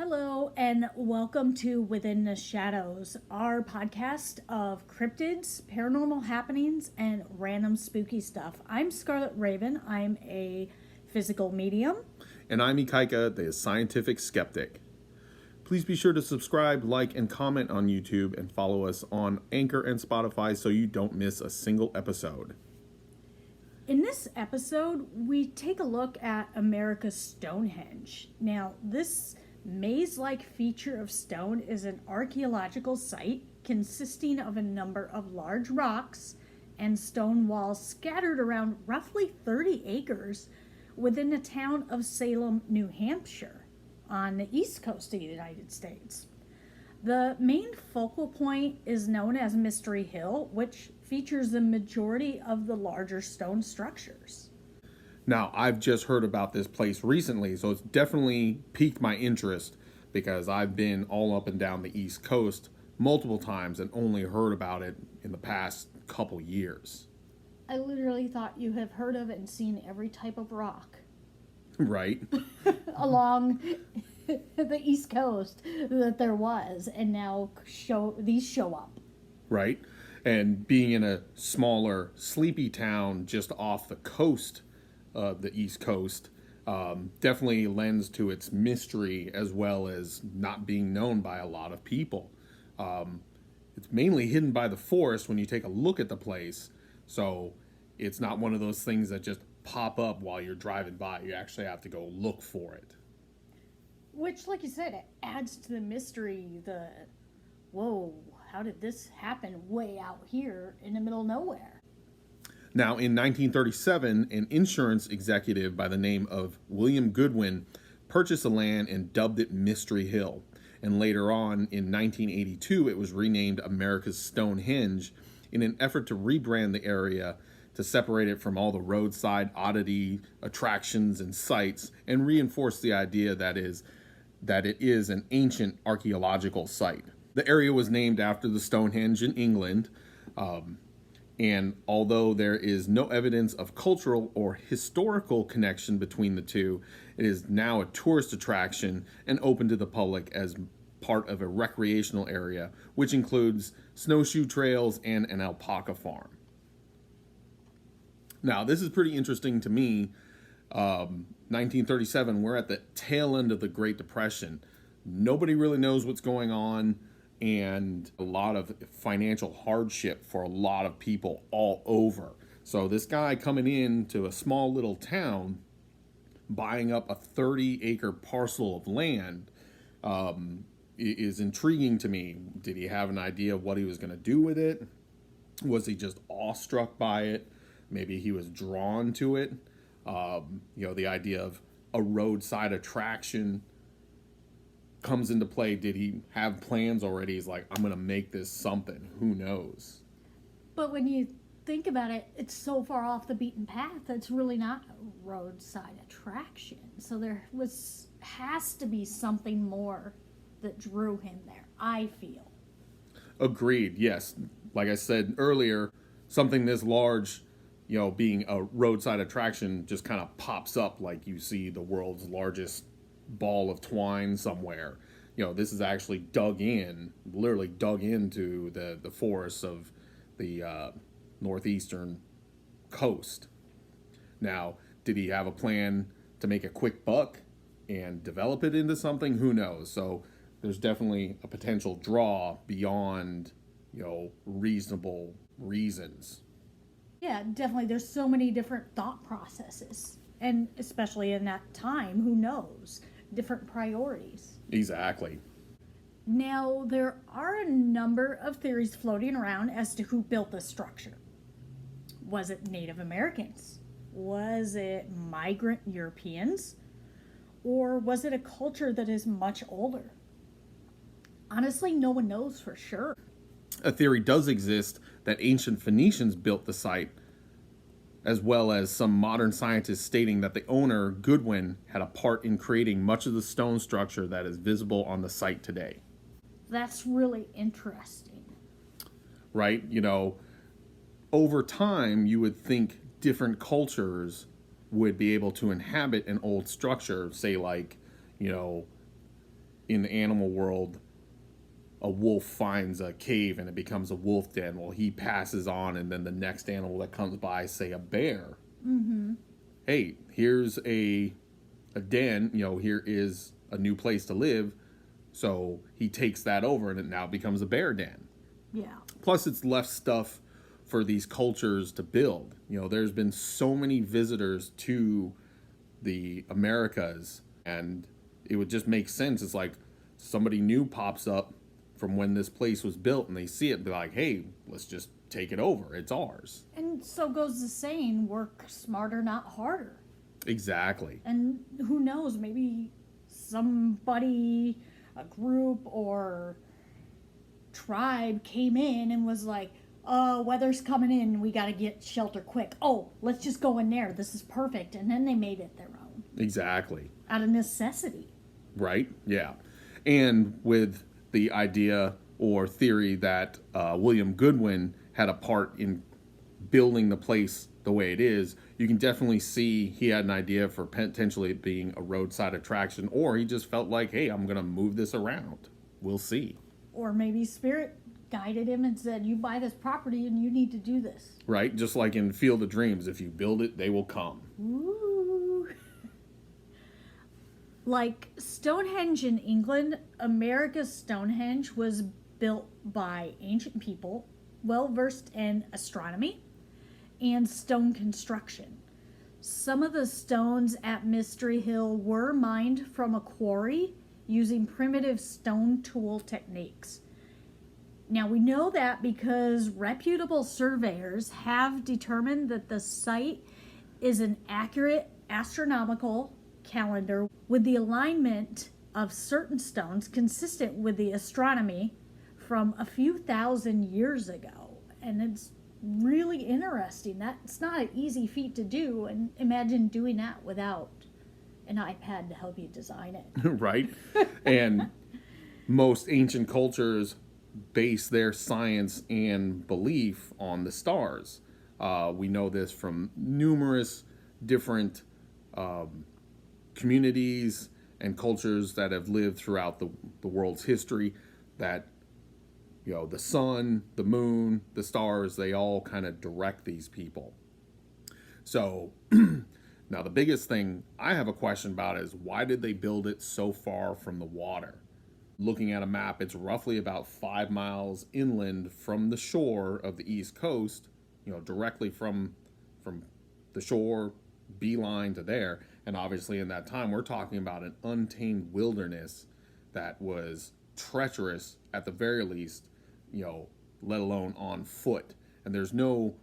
Hello, and welcome to Within the Shadows, our podcast of cryptids, paranormal happenings, and random spooky stuff. I'm Scarlet Raven. I'm a physical medium. And I'm Ikaika, the scientific skeptic. Please be sure to subscribe, like, and comment on YouTube and follow us on Anchor and Spotify so you don't miss a single episode. In this episode, we take a look at America's Stonehenge. Now, this maze-like feature of stone is an archaeological site consisting of a number of large rocks and stone walls scattered around roughly 30 acres within the town of Salem, New Hampshire, on the east coast of the United States. The main focal point is known as Mystery Hill, which features the majority of the larger stone structures. Now, I've just heard about this place recently, so it's definitely piqued my interest because I've been all up and down the East Coast multiple times and only heard about it in the past couple years. I literally thought you have heard of and seen every type of rock Right? along the East Coast that there was, and now these show up. Right? And being in a smaller, sleepy town just off the coast of the East Coast definitely lends to its mystery as well as not being known by a lot of people. It's mainly hidden by the forest when you take a look at the place, so it's not one of those things that just pop up while you're driving by. You actually have to go look for it. Which, like you said, it adds to the mystery. Whoa, how did this happen way out here in the middle of nowhere? Now, in 1937, an insurance executive by the name of William Goodwin purchased the land and dubbed it Mystery Hill. And later on, in 1982, it was renamed America's Stonehenge in an effort to rebrand the area to separate it from all the roadside oddity attractions and sites and reinforce the idea that it is an ancient archaeological site. The area was named after the Stonehenge in England, and although there is no evidence of cultural or historical connection between the two, it is now a tourist attraction and open to the public as part of a recreational area, which includes snowshoe trails and an alpaca farm. Now, this is pretty interesting to me. 1937, we're at the tail end of the Great Depression. Nobody really knows what's going on, and a lot of financial hardship for a lot of people all over. So this guy coming into a small little town, buying up a 30-acre parcel of land, is intriguing to me. Did he have an idea of what he was going to do with it? Was he just awestruck by it? Maybe he was drawn to it. The idea of a roadside attraction comes into play. Did he have plans already? He's like, I'm going to make this something. Who knows? But when you think about it, it's so far off the beaten path, it's really not a roadside attraction. So has to be something more that drew him there, I feel. Agreed, yes. Like I said earlier, something this large, being a roadside attraction just kind of pops up like you see the world's largest ball of twine somewhere. This is actually literally dug into the forests of the northeastern coast. Now, did he have a plan to make a quick buck and develop it into something? Who knows? So there's definitely a potential draw beyond, reasonable reasons. Yeah, definitely. There's so many different thought processes. And especially in that time, who knows? Different priorities. Exactly. Now, there are a number of theories floating around as to who built this structure. Was it Native Americans? Was it migrant Europeans? Or was it a culture that is much older? Honestly, no one knows for sure. A theory does exist that ancient Phoenicians built the site, as well as some modern scientists stating that the owner, Goodwin, had a part in creating much of the stone structure that is visible on the site today. That's really interesting. Right? Over time, you would think different cultures would be able to inhabit an old structure, say like, in the animal world, a wolf finds a cave and it becomes a wolf den. Well, he passes on, and then the next animal that comes by, say a bear. Mm-hmm. Hey, here's a den. Here is a new place to live. So he takes that over, and it now becomes a bear den. Yeah. Plus, it's left stuff for these cultures to build. There's been so many visitors to the Americas, and it would just make sense. It's like somebody new pops up from when this place was built, and they see it and be like, hey, let's just take it over. It's ours. And so goes the saying, work smarter, not harder. Exactly. And who knows, maybe somebody, a group or tribe came in and was like, weather's coming in, we got to get shelter quick. Oh, let's just go in there. This is perfect. And then they made it their own. Exactly. Out of necessity. Right? Yeah. And with the idea or theory that William Goodwin had a part in building the place the way it is, you can definitely see he had an idea for potentially it being a roadside attraction, or he just felt like, hey, I'm going to move this around. We'll see. Or maybe Spirit guided him and said, you buy this property and you need to do this. Right? Just like in Field of Dreams, if you build it, they will come. Ooh. Like Stonehenge in England, America's Stonehenge was built by ancient people well versed in astronomy and stone construction. Some of the stones at Mystery Hill were mined from a quarry using primitive stone tool techniques. Now we know that because reputable surveyors have determined that the site is an accurate astronomical calendar with the alignment of certain stones consistent with the astronomy from a few thousand years ago. And it's really interesting. That's not an easy feat to do, and imagine doing that without an iPad to help you design it. Right? And most ancient cultures base their science and belief on the stars. We know this from numerous different communities and cultures that have lived throughout the world's history, that the sun, the moon, the stars, they all kind of direct these people. So now the biggest thing I have a question about is, why did they build it so far from the water? Looking at a map, it's roughly about 5 miles inland from the shore of the East Coast, directly from the shore, beeline to there. And obviously in that time, we're talking about an untamed wilderness that was treacherous at the very least, let alone on foot. And there's no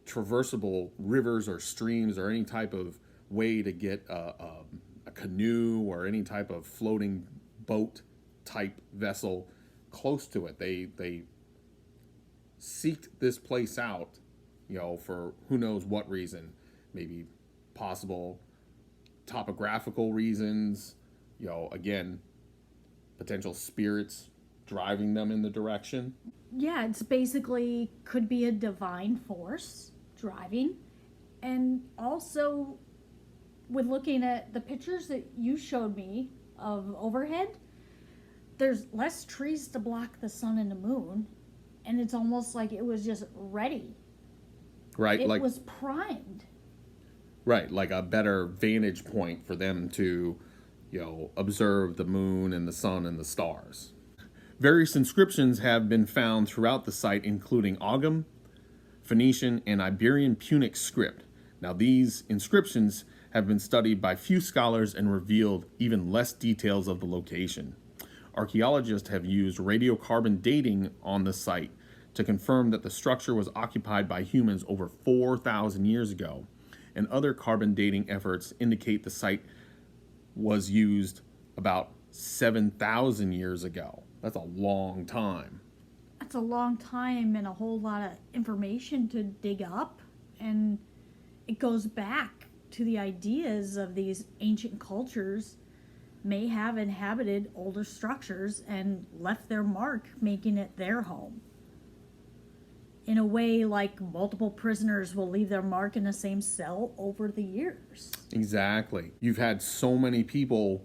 traversable rivers or streams or any type of way to get a canoe or any type of floating boat type vessel close to it. They seeked this place out, for who knows what reason, maybe possible topographical reasons, again, potential spirits driving them in the direction. Yeah, it's basically could be a divine force driving. And also, with looking at the pictures that you showed me of overhead, there's less trees to block the sun and the moon, and it's almost like it was just ready. Right, it was primed. Right, like a better vantage point for them to, observe the moon and the sun and the stars. Various inscriptions have been found throughout the site, including Ogham, Phoenician, and Iberian Punic script. Now, these inscriptions have been studied by few scholars and revealed even less details of the location. Archaeologists have used radiocarbon dating on the site to confirm that the structure was occupied by humans over 4,000 years ago, and other carbon dating efforts indicate the site was used about 7,000 years ago. That's a long time. That's a long time and a whole lot of information to dig up, and it goes back to the ideas of these ancient cultures may have inhabited older structures and left their mark, making it their home. In a way, like multiple prisoners will leave their mark in the same cell over the years. Exactly. You've had so many people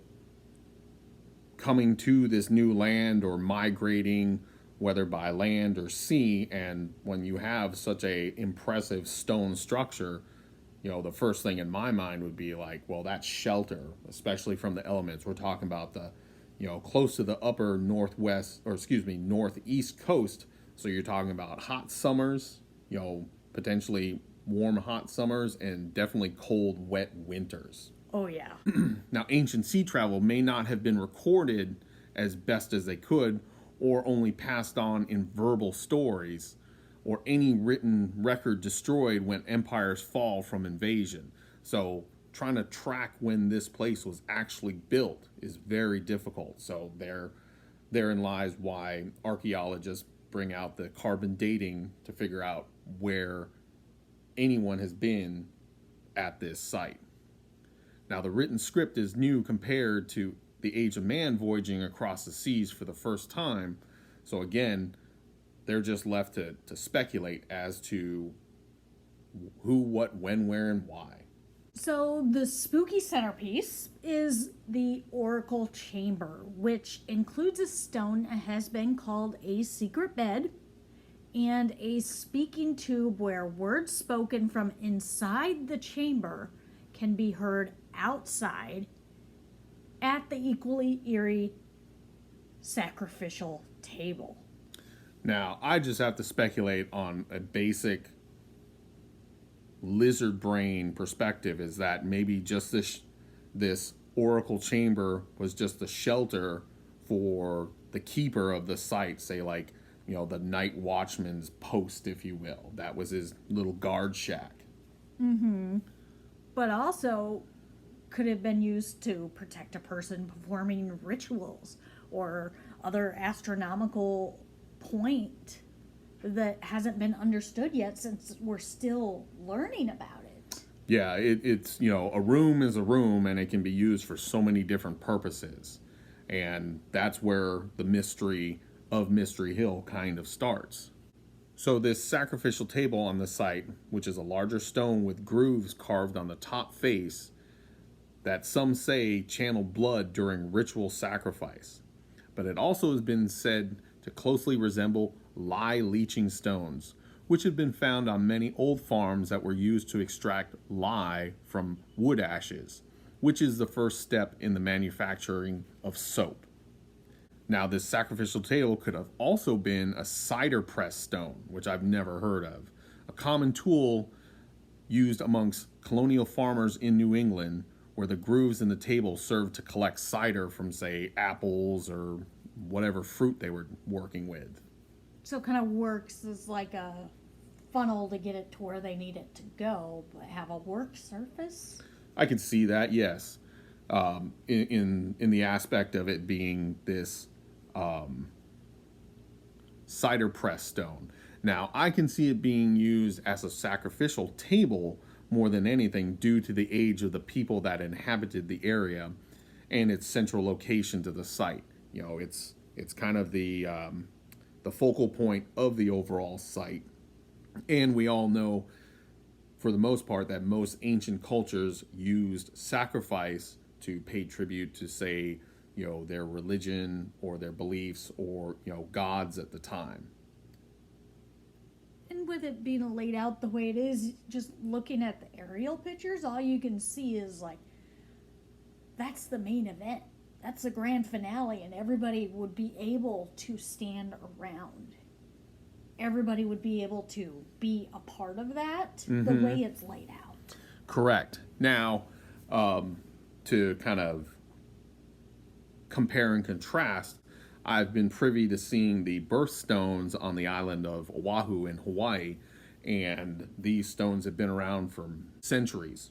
coming to this new land or migrating, whether by land or sea. And when you have such a impressive stone structure, the first thing in my mind would be like, well, that's shelter, especially from the elements. We're talking about the, close to the upper northeast coast. So you're talking about hot summers, potentially warm, hot summers, and definitely cold, wet winters. Oh, yeah. Now, ancient sea travel may not have been recorded as best as they could, or only passed on in verbal stories, or any written record destroyed when empires fall from invasion. So trying to track when this place was actually built is very difficult. So therein lies why archaeologists bring out the carbon dating to figure out where anyone has been at this site. Now, the written script is new compared to the age of man voyaging across the seas for the first time. So again, they're just left to speculate as to who, what, when, where, and why. So the spooky centerpiece is the oracle chamber, which includes a stone that has been called a secret bed and a speaking tube where words spoken from inside the chamber can be heard outside at the equally eerie sacrificial table. Now, I just have to speculate on a basic lizard brain perspective, is that maybe just this oracle chamber was just a shelter for the keeper of the site, say like, the night watchman's post, if you will. That was his little guard shack. Mm-hmm. But also could have been used to protect a person performing rituals or other astronomical point that hasn't been understood yet, since we're still learning about it. Yeah, it's a room is a room, and it can be used for so many different purposes. And that's where the mystery of Mystery Hill kind of starts. So this sacrificial table on the site, which is a larger stone with grooves carved on the top face that some say channel blood during ritual sacrifice. But it also has been said to closely resemble lye leaching stones, which have been found on many old farms that were used to extract lye from wood ashes, which is the first step in the manufacturing of soap. Now, this sacrificial table could have also been a cider press stone, which I've never heard of, a common tool used amongst colonial farmers in New England, where the grooves in the table served to collect cider from, say, apples or whatever fruit they were working with. So it kind of works as like a funnel to get it to where they need it to go, but have a work surface? I could see that, yes. In the aspect of it being this cider press stone. Now, I can see it being used as a sacrificial table more than anything, due to the age of the people that inhabited the area and its central location to the site. It's kind of the focal point of the overall site. And we all know, for the most part, that most ancient cultures used sacrifice to pay tribute to, say, their religion or their beliefs or, gods at the time. And with it being laid out the way it is, just looking at the aerial pictures, all you can see is like, that's the main event. That's the grand finale, and everybody would be able to stand around. Everybody would be able to be a part of that, the way it's laid out. Correct. Now, to kind of compare and contrast, I've been privy to seeing the birthstones on the island of Oahu in Hawaii, and these stones have been around for centuries.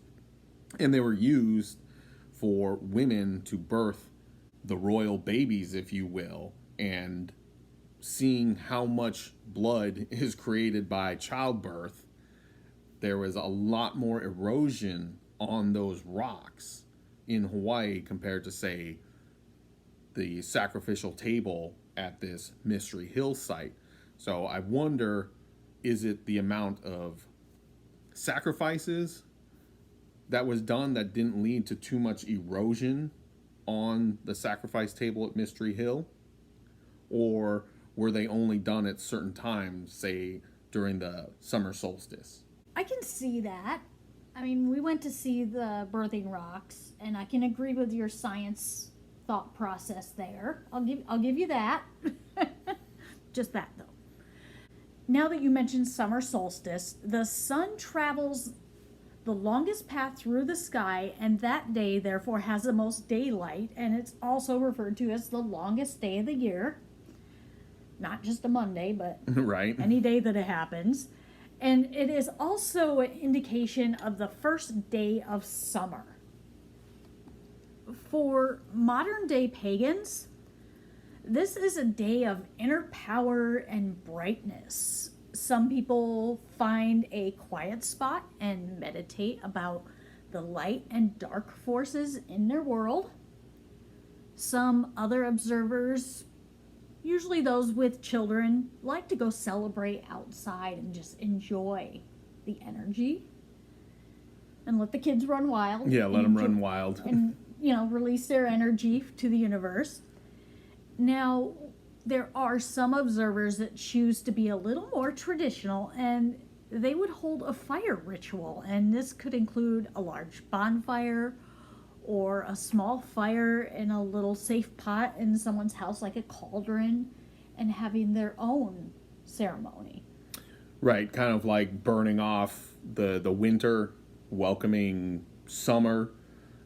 And they were used for women to birth the royal babies, if you will, and seeing how much blood is created by childbirth, there was a lot more erosion on those rocks in Hawaii compared to, say, the sacrificial table at this Mystery Hill site. So I wonder, is it the amount of sacrifices that was done that didn't lead to too much erosion on the sacrifice table at Mystery Hill? Or were they only done at certain times, say during the summer solstice? I can see that. I mean, we went to see the birthing rocks, and I can agree with your science thought process there. I'll give you that. Just that though. Now that you mentioned summer solstice, the sun travels the longest path through the sky, and that day therefore has the most daylight, and it's also referred to as the longest day of the year. Not just a Monday, but Right. any day that it happens. And it is also an indication of the first day of summer. For modern day pagans, this is a day of inner power and brightness. Some people find a quiet spot and meditate about the light and dark forces in their world. Some other observers, usually those with children, like to go celebrate outside and just enjoy the energy and let the kids run wild. Yeah, let them run wild. And, release their energy to the universe. Now, there are some observers that choose to be a little more traditional, and they would hold a fire ritual, and this could include a large bonfire or a small fire in a little safe pot in someone's house, like a cauldron, and having their own ceremony. Right, kind of like burning off the winter, welcoming summer,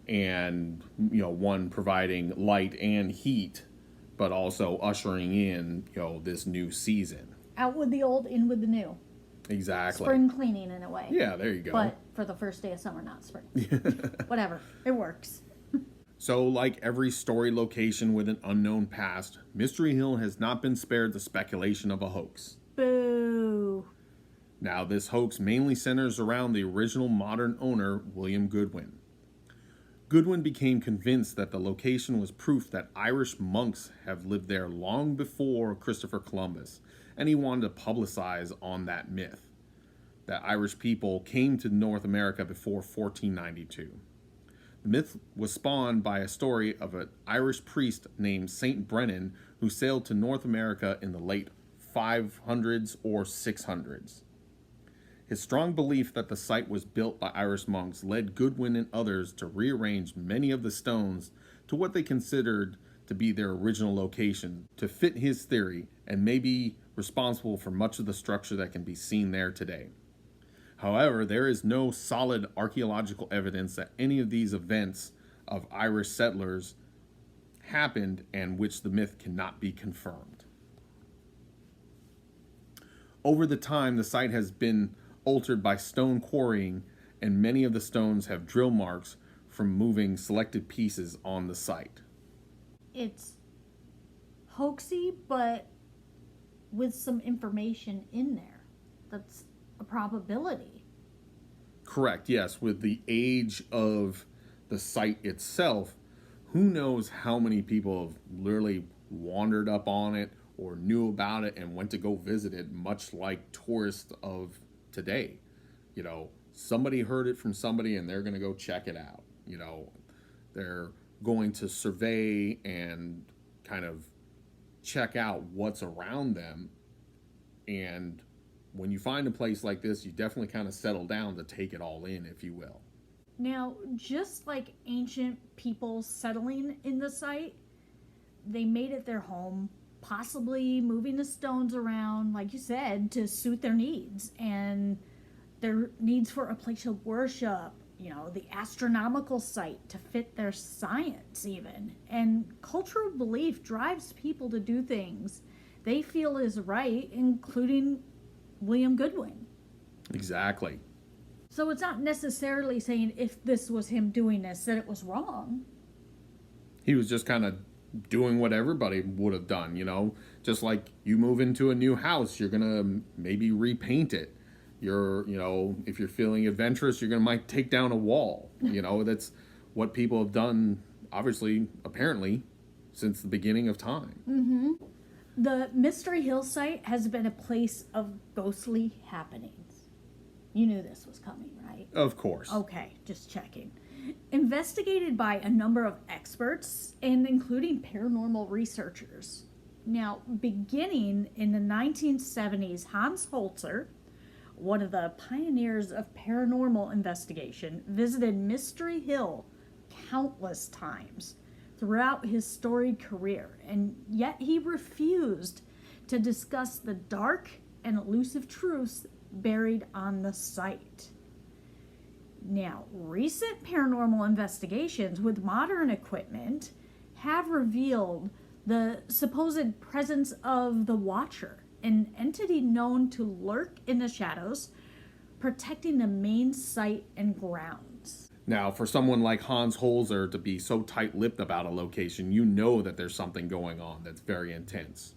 and one providing light and heat, but also ushering in this new season. Out with the old, in with the new. Exactly. Spring cleaning in a way. Yeah, there you go. But for the first day of summer, not spring. Whatever, it works. So, like every story location with an unknown past, Mystery Hill has not been spared the speculation of a hoax. Boo. Now, this hoax mainly centers around the original modern owner, William Goodwin. Goodwin became convinced that the location was proof that Irish monks have lived there long before Christopher Columbus, and he wanted to publicize on that myth, that Irish people came to North America before 1492. The myth was spawned by a story of an Irish priest named Saint Brennan who sailed to North America in the late 500s or 600s. His strong belief that the site was built by Irish monks led Goodwin and others to rearrange many of the stones to what they considered to be their original location to fit his theory, and may be responsible for much of the structure that can be seen there today. However, there is no solid archaeological evidence that any of these events of Irish settlers happened, and which the myth cannot be confirmed. Over the time, the site has been altered by stone quarrying, and many of the stones have drill marks from moving selected pieces on the site. It's hoaxy, but with some information in there. That's a probability. Correct, yes. With the age of the site itself, who knows how many people have literally wandered up on it or knew about it and went to go visit it, much like tourists of today. Somebody heard it from somebody and they're going to go check it out. They're going to survey and kind of check out what's around them. And when you find a place like this, you definitely kind of settle down to take it all in, if you will. Now, just like ancient people settling in the site, they made it their home, possibly moving the stones around, like you said, to suit their needs and their needs for a place of worship, the astronomical site to fit their science even. And cultural belief drives people to do things they feel is right, including William Goodwin. Exactly. So it's not necessarily saying if this was him doing this that it was wrong. He was just kind of doing what everybody would have done, just like you move into a new house, you're going to maybe repaint it. If you're feeling adventurous, you're going to might take down a wall. That's what people have done, obviously, apparently, since the beginning of time. Mm-hmm. The Mystery Hill site has been a place of ghostly happenings. You knew this was coming, right? Of course. Okay, just checking. investigated by a number of experts and including paranormal researchers. Now, beginning in the 1970s, Hans Holzer, one of the pioneers of paranormal investigation, visited Mystery Hill countless times throughout his storied career, and yet he refused to discuss the dark and elusive truths buried on the site. Now, recent paranormal investigations with modern equipment have revealed the supposed presence of the Watcher, an entity known to lurk in the shadows, protecting the main site and grounds. Now, for someone like Hans Holzer to be so tight-lipped about a location, you know that there's something going on that's very intense.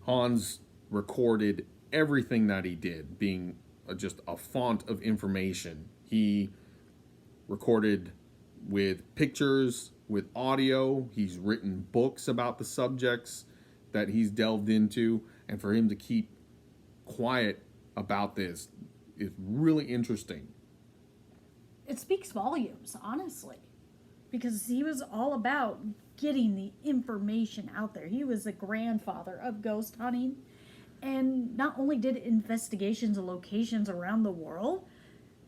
Hans recorded everything that he did, being just a font of information. He recorded with pictures, with audio. He's written books about the subjects that he's delved into. And for him to keep quiet about this is really interesting. It speaks volumes, honestly, because he was all about getting the information out there. He was the grandfather of ghost hunting, and not only did investigations of locations around the world,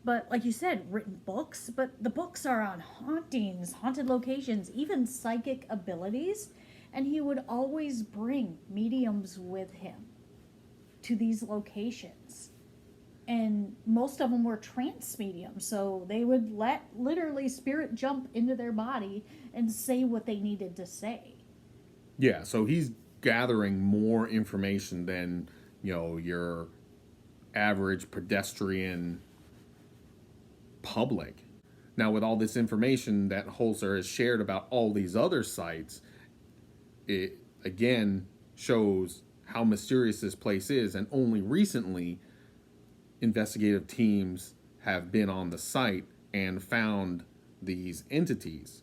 but like you said, written books, but the books are on hauntings, haunted locations, even psychic abilities, and he would always bring mediums with him to these locations. And most of them were trance mediums, so they would let literally spirit jump into their body and say what they needed to say. Yeah, so he's gathering more information than, your average pedestrian public. Now, with all this information that Holzer has shared about all these other sites, it again shows how mysterious this place is, and only recently investigative teams have been on the site and found these entities.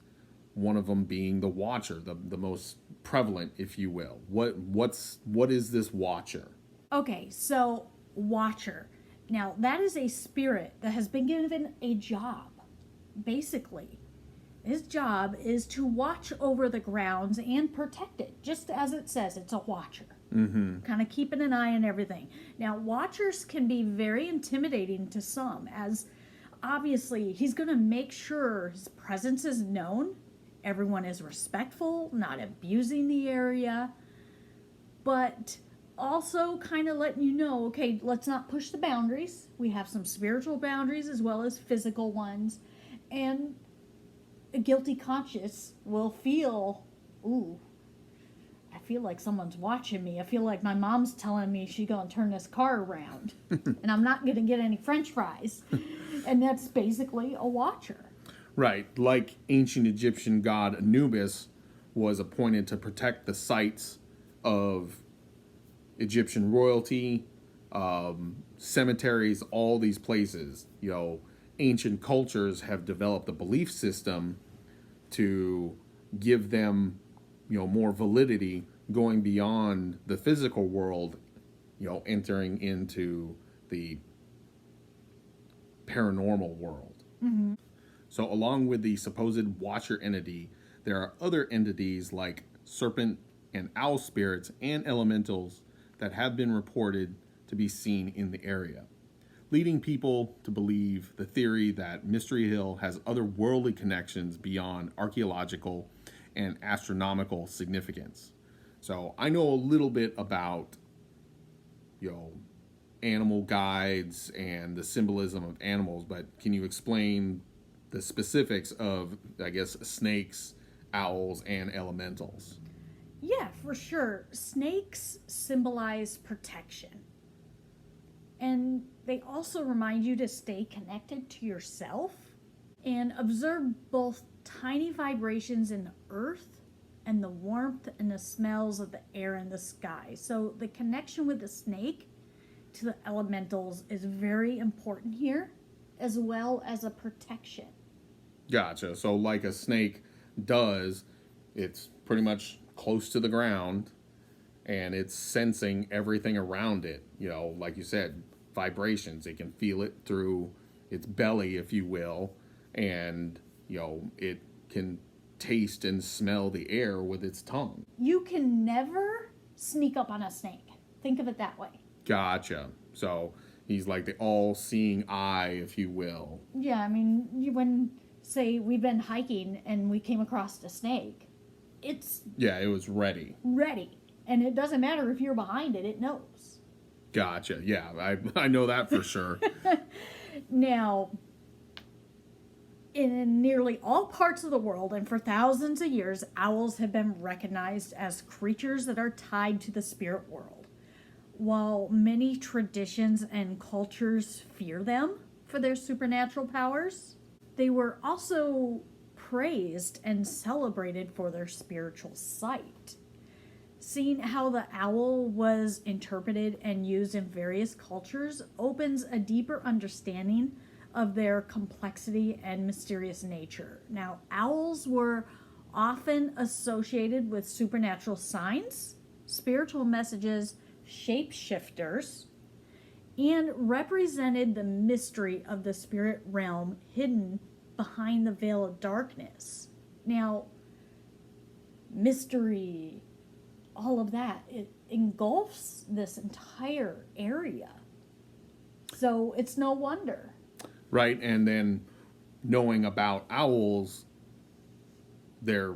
One of them being the Watcher, the most prevalent, if you will. What is this Watcher? Okay, so Watcher. Now, that is a spirit that has been given a job. Basically, his job is to watch over the grounds and protect it, just as it says, it's a watcher. Mm-hmm. Kind of keeping an eye on everything. Now, watchers can be very intimidating to some, as obviously he's going to make sure his presence is known, everyone is respectful, not abusing the area, but also kind of letting you know, okay, let's not push the boundaries. We have some spiritual boundaries as well as physical ones, and a guilty conscience will feel, ooh, I feel like someone's watching me. I feel like my mom's telling me she's going to turn this car around and I'm not going to get any french fries. And that's basically a watcher. Right. Like ancient Egyptian god Anubis was appointed to protect the sites of Egyptian royalty, cemeteries, all these places. Ancient cultures have developed a belief system to give them more validity, going beyond the physical world, entering into the paranormal world. Mm-hmm. So along with the supposed Watcher entity, there are other entities like serpent and owl spirits and elementals that have been reported to be seen in the area, leading people to believe the theory that Mystery Hill has otherworldly connections beyond archaeological and astronomical significance. So I know a little bit about, animal guides and the symbolism of animals, but can you explain the specifics of, I guess, snakes, owls, and elementals? Yeah, for sure. Snakes symbolize protection. And they also remind you to stay connected to yourself and observe both tiny vibrations in the earth and the warmth and the smells of the air and the sky. So the connection with the snake to the elementals is very important here, as well as a protection. Gotcha. So like a snake does, it's pretty much close to the ground and it's sensing everything around it. Like you said, vibrations. It can feel it through its belly, if you will, and it can taste and smell the air with its tongue. You can never sneak up on a snake. Think of it that way. Gotcha. So he's like the all-seeing eye, if you will. Yeah, I mean, when, say, we've been hiking and we came across a snake, it's... Yeah, it was ready. Ready. And it doesn't matter if you're behind it, it knows. Gotcha. Yeah, I know that for sure. Now, in nearly all parts of the world and for thousands of years, owls have been recognized as creatures that are tied to the spirit world. While many traditions and cultures fear them for their supernatural powers, they were also praised and celebrated for their spiritual sight. Seeing how the owl was interpreted and used in various cultures opens a deeper understanding of their complexity and mysterious nature. Now, owls were often associated with supernatural signs, spiritual messages, shapeshifters, and represented the mystery of the spirit realm hidden behind the veil of darkness. Now, mystery, all of that, it engulfs this entire area. So it's no wonder. Right, and then knowing about owls, they're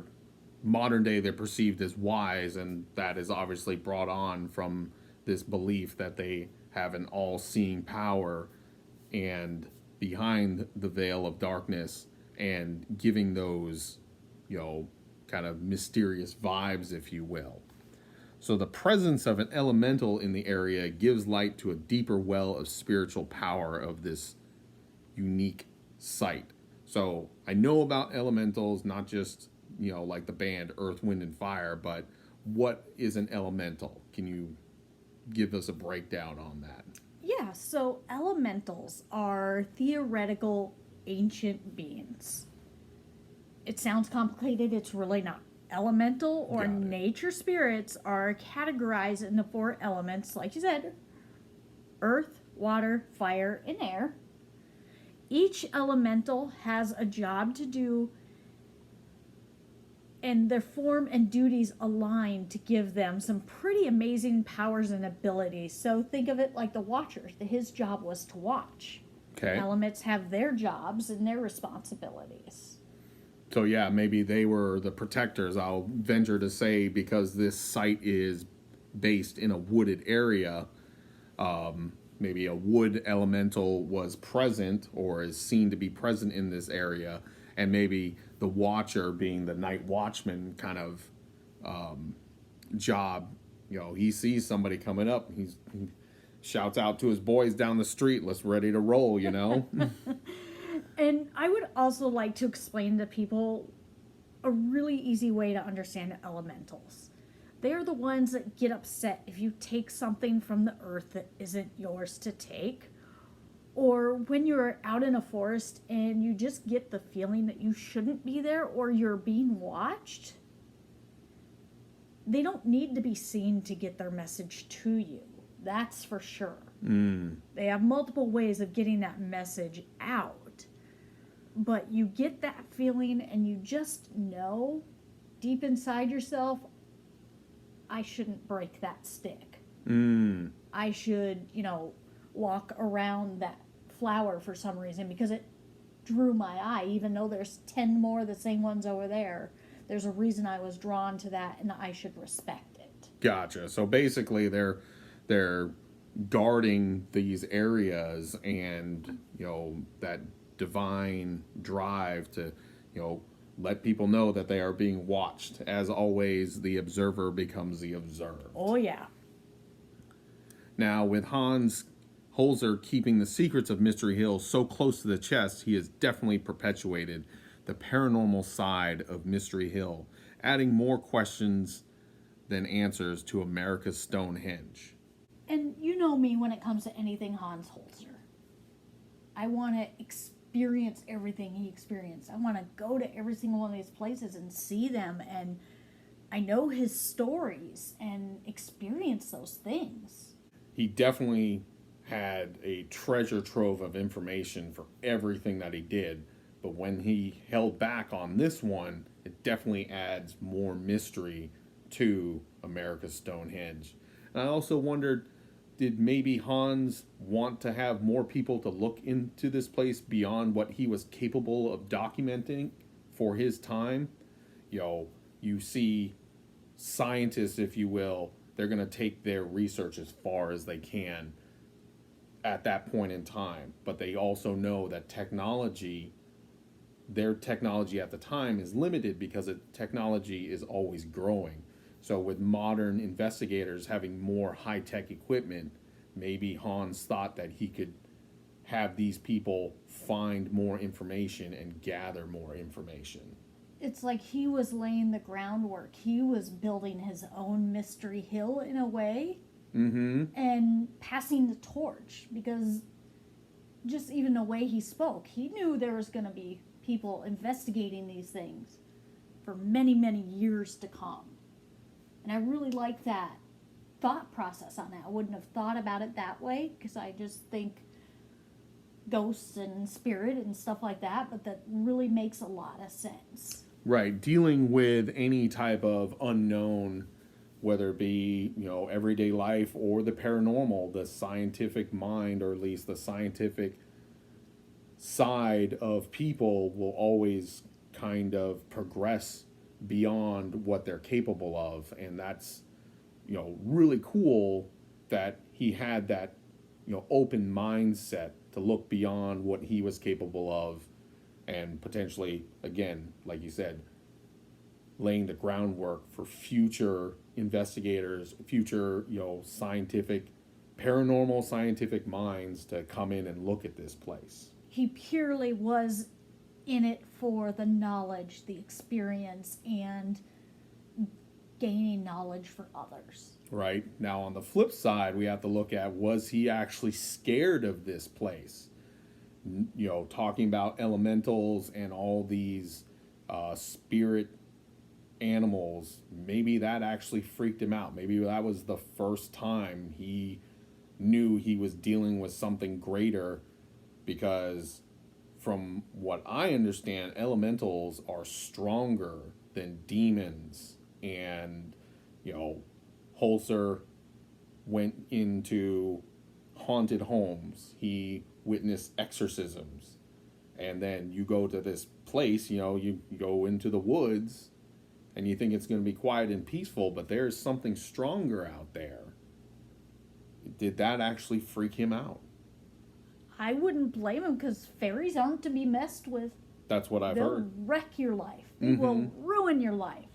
modern day, they're perceived as wise, and that is obviously brought on from this belief that they have an all-seeing power and behind the veil of darkness, and giving those, kind of mysterious vibes, if you will. So the presence of an elemental in the area gives light to a deeper well of spiritual power of this unique site. So I know about elementals, not just, like the band Earth, Wind, and Fire, but what is an elemental? Can you give us a breakdown on that? Yeah, so elementals are theoretical ancient beings. It sounds complicated, it's really not. Elemental or nature spirits are categorized into 4 elements, like you said: earth, water, fire, and air. Each elemental has a job to do, and their form and duties align to give them some pretty amazing powers and abilities. So think of it like the Watcher. His job was to watch. Okay. Elements have their jobs and their responsibilities. So yeah, maybe they were the protectors, I'll venture to say, because this site is based in a wooded area. Maybe a wood elemental was present or is seen to be present in this area, and maybe the Watcher, being the night watchman kind of job, he sees somebody coming up, he shouts out to his boys down the street, let's ready to roll, And I would also like to explain to people a really easy way to understand elementals. They're the ones that get upset if you take something from the earth that isn't yours to take. Or when you're out in a forest and you just get the feeling that you shouldn't be there or you're being watched. They don't need to be seen to get their message to you. That's for sure. They have multiple ways of getting that message out. But you get that feeling and you just know deep inside yourself, I shouldn't break that stick. I should, walk around that flower for some reason because it drew my eye, even though there's 10 more of the same ones over there. There's a reason I was drawn to that, and I should respect it. Gotcha. So basically they're guarding these areas, and that divine drive to let people know that they are being watched. As always, the observer becomes the observed. Oh yeah. Now, with Hans Holzer keeping the secrets of Mystery Hill so close to the chest, he has definitely perpetuated the paranormal side of Mystery Hill, adding more questions than answers to America's Stonehenge. And you know me when it comes to anything Hans Holzer. I want to experience everything he experienced. I want to go to every single one of these places and see them, and I know his stories and experience those things. He definitely had a treasure trove of information for everything that he did, But when he held back on this one, it definitely adds more mystery to America's Stonehenge. And I also wondered, did maybe Hans want to have more people to look into this place beyond what he was capable of documenting for his time? You see scientists, if you will, they're going to take their research as far as they can at that point in time. But they also know that their technology at the time is limited because technology is always growing. So with modern investigators having more high-tech equipment, maybe Hans thought that he could have these people find more information and gather more information. It's like he was laying the groundwork. He was building his own mystery hill in a way, and passing the torch, because just even the way he spoke, he knew there was going to be people investigating these things for many, many years to come. And I really like that thought process on that. I wouldn't have thought about it that way, because I just think ghosts and spirit and stuff like that, but that really makes a lot of sense. Right. Dealing with any type of unknown, whether it be, everyday life or the paranormal, the scientific mind, or at least the scientific side of people, will always kind of progress beyond what they're capable of. And that's, really cool that he had that, open mindset to look beyond what he was capable of, and potentially, again, like you said, laying the groundwork for future investigators, future, paranormal scientific minds to come in and look at this place. He purely was in it for the knowledge, the experience, and gaining knowledge for others. Right. Now, on the flip side, we have to look at, was he actually scared of this place? Talking about elementals and all these spirit animals, maybe that actually freaked him out. Maybe that was the first time he knew he was dealing with something greater, because from what I understand, elementals are stronger than demons. And, Holzer went into haunted homes. He witnessed exorcisms. And then you go to this place, you go into the woods and you think it's going to be quiet and peaceful, but there's something stronger out there. Did that actually freak him out? I wouldn't blame him, because fairies aren't to be messed with. That's what I've heard. They'll wreck your life. They will ruin your life.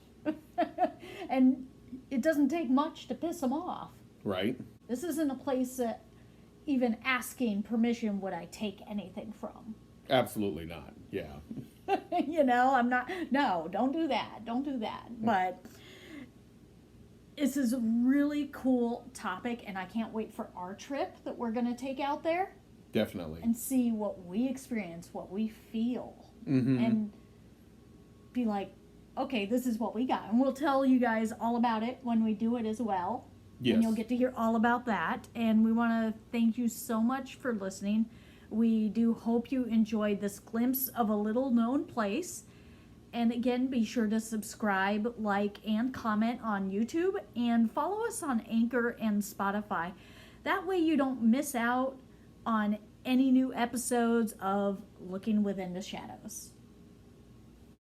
And it doesn't take much to piss them off. Right. This isn't a place that even asking permission would I take anything from. Absolutely not. Yeah. I'm not, no, don't do that. Don't do that. But this is a really cool topic, and I can't wait for our trip that we're going to take out there. Definitely. And see what we experience, what we feel. And be like, okay, this is what we got. And we'll tell you guys all about it when we do it as well. Yes. And you'll get to hear all about that. And we want to thank you so much for listening. We do hope you enjoyed this glimpse of a little known place. And again, be sure to subscribe, like, and comment on YouTube. And follow us on Anchor and Spotify. That way you don't miss out on any new episodes of Looking Within the Shadows.